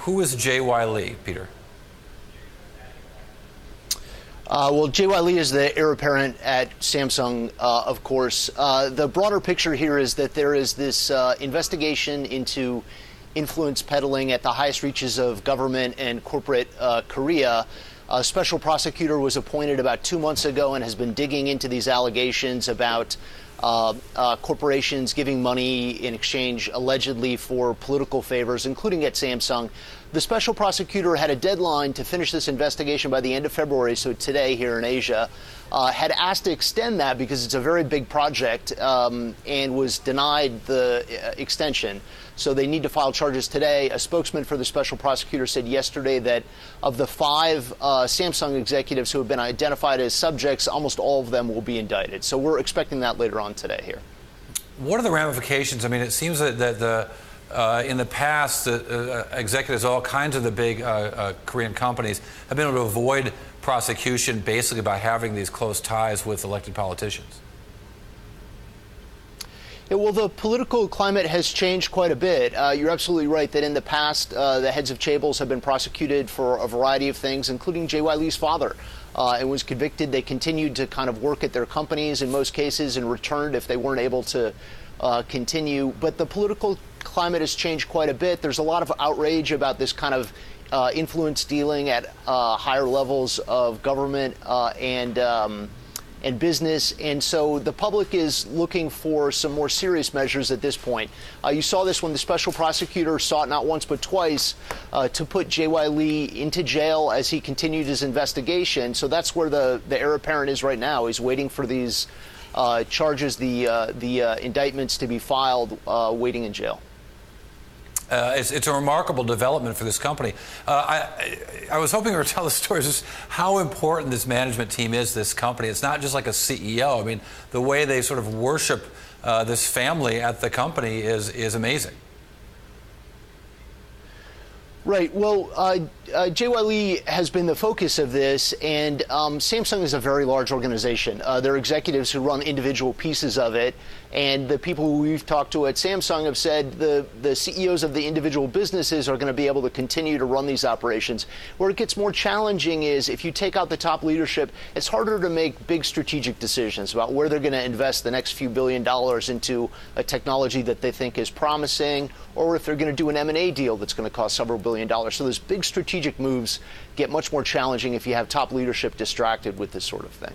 Who is J.Y. Lee, Peter? Well, J.Y. Lee is the heir apparent at Samsung, of course. The broader picture here is that there is this investigation into influence peddling at the highest reaches of government and corporate Korea. A special prosecutor was appointed about 2 months ago and has been digging into these allegations about corporations giving money in exchange, allegedly, for political favors, including at Samsung. The special prosecutor had a deadline to finish this investigation by the end of February, so today here in Asia, had asked to extend that because it's a very big project, and was denied the extension. So they need to file charges today. A spokesman for the special prosecutor said yesterday that of the 5 Samsung executives who have been identified as subjects, almost all of them will be indicted. So we're expecting that later on today here. What are the ramifications? I mean, it seems that in the past, executives of all kinds of the big Korean companies have been able to avoid prosecution basically by having these close ties with elected politicians. Yeah, well, the political climate has changed quite a bit. You're absolutely right that in the past, the heads of chaebols have been prosecuted for a variety of things, including J.Y. Lee's father, and was convicted. They continued to kind of work at their companies in most cases and returned if they weren't able to continue. But the political climate has changed quite a bit. There's a lot of outrage about this kind of influence dealing at higher levels of government and business, and so the public is looking for some more serious measures at this point. You saw this when the special prosecutor sought not once but twice to put J.Y. Lee into jail as he continued his investigation. So that's where the heir apparent is right now. He's waiting for these charges, the indictments to be filed, waiting in jail. It's a remarkable development for this company. I was hoping you were to tell the story just how important this management team is, this company. It's not just like a CEO. I mean, the way they sort of worship this family at the company is amazing. Right. Well, J.Y. Lee has been the focus of this, and Samsung is a very large organization. There are executives who run individual pieces of it, and the people who we've talked to at Samsung have said the CEOs of the individual businesses are going to be able to continue to run these operations. Where it gets more challenging is if you take out the top leadership, it's harder to make big strategic decisions about where they're going to invest the next few $1 billion into a technology that they think is promising, or if they're going to do an M&A deal that's going to cost several $1 billion. So those big strategic moves get much more challenging if you have top leadership distracted with this sort of thing.